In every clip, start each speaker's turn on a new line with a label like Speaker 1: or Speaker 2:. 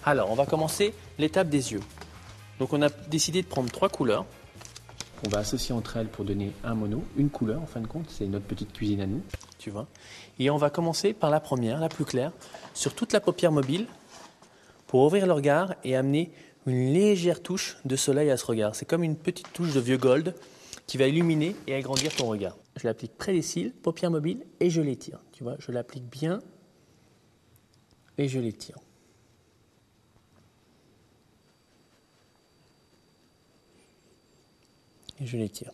Speaker 1: Alors, on va commencer l'étape des yeux. Donc, on a décidé de prendre 3 couleurs. On va associer entre elles pour donner un mono, une couleur en fin de compte. C'est notre petite cuisine à nous, tu vois. Et on va commencer par la première, la plus claire, sur toute la paupière mobile pour ouvrir le regard et amener une légère touche de soleil à ce regard. C'est comme une petite touche de vieux gold qui va illuminer et agrandir ton regard. Je l'applique près des cils, paupière mobile, et je l'étire. Tu vois, je l'applique bien et je l'étire. Et je l'étire.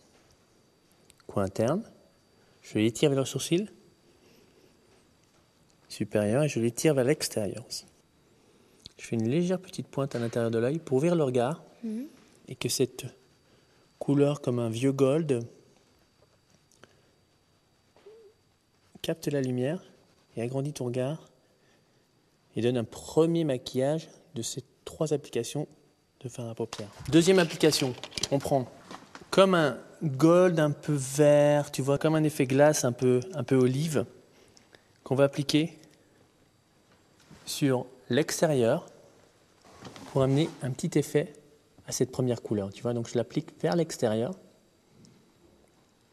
Speaker 1: Coin interne, je l'étire vers le sourcil supérieur et je l'étire vers l'extérieur aussi. Je fais une légère petite pointe à l'intérieur de l'œil pour ouvrir le regard et que cette couleur comme un vieux gold capte la lumière et agrandit ton regard et donne un premier maquillage de ces 3 applications de fard à paupières. Deuxième application, on prend comme un gold un peu vert, tu vois, comme un effet glace un peu olive, qu'on va appliquer sur l'extérieur pour amener un petit effet à cette première couleur. Tu vois, donc je l'applique vers l'extérieur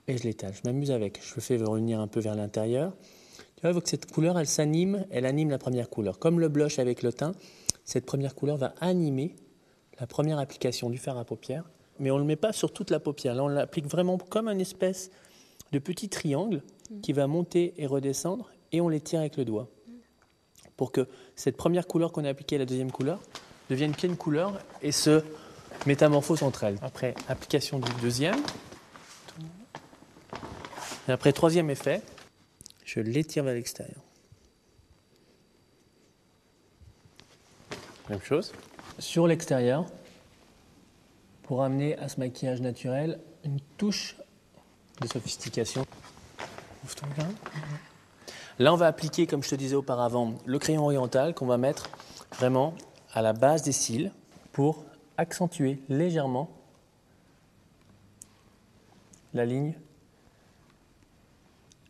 Speaker 1: et je l'étale. Je m'amuse avec. Je le fais revenir un peu vers l'intérieur. Tu vois, il faut que cette couleur, elle s'anime, elle anime la première couleur. Comme le blush avec le teint, cette première couleur va animer la première application du fard à paupières. Mais on ne le met pas sur toute la paupière. Là, on l'applique vraiment comme une espèce de petit triangle qui va monter et redescendre et on l'étire avec le doigt. Pour que cette première couleur qu'on a appliquée à la deuxième couleur devienne qu'une couleur et se métamorphose entre elles. Après, application du deuxième. Et après, troisième effet, je l'étire vers l'extérieur. Même chose. Sur l'extérieur, pour amener à ce maquillage naturel une touche de sophistication. Ouvre ton regard. Là, on va appliquer, comme je te disais auparavant, le crayon oriental qu'on va mettre vraiment à la base des cils pour accentuer légèrement la ligne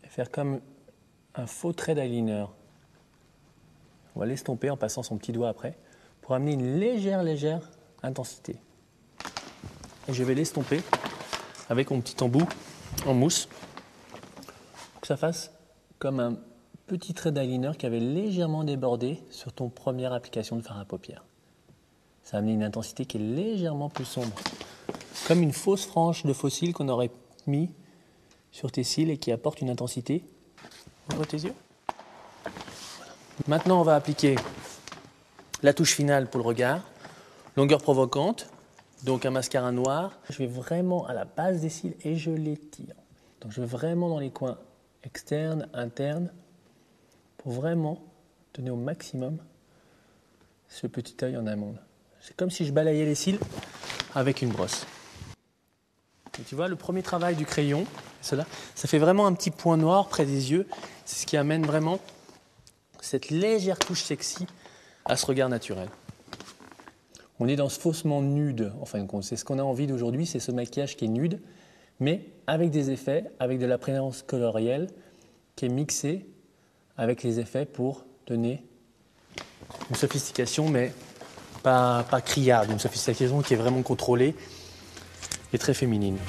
Speaker 1: et faire comme un faux trait d'eyeliner. On va l'estomper en passant son petit doigt après pour amener une légère intensité. Et je vais l'estomper avec mon petit embout en mousse pour que ça fasse comme un petit trait d'eyeliner qui avait légèrement débordé sur ton première application de fard à paupières. Ça a amené une intensité qui est légèrement plus sombre. Comme une fausse frange de faux cils qu'on aurait mis sur tes cils et qui apporte une intensité. Ouvre tes yeux. Maintenant, on va appliquer la touche finale pour le regard. Longueur provocante. Donc un mascara noir, je vais vraiment à la base des cils et je l'étire. Donc je vais vraiment dans les coins externes, internes, pour vraiment donner au maximum ce petit œil en amande. C'est comme si je balayais les cils avec une brosse. Et tu vois, le premier travail du crayon, cela, ça fait vraiment un petit point noir près des yeux. C'est ce qui amène vraiment cette légère touche sexy à ce regard naturel. On est dans ce faussement nude, en fin de compte. C'est ce qu'on a envie d'aujourd'hui, c'est ce maquillage qui est nude, mais avec des effets, avec de la présence colorielle qui est mixée avec les effets pour donner une sophistication, mais pas criarde, une sophistication qui est vraiment contrôlée et très féminine.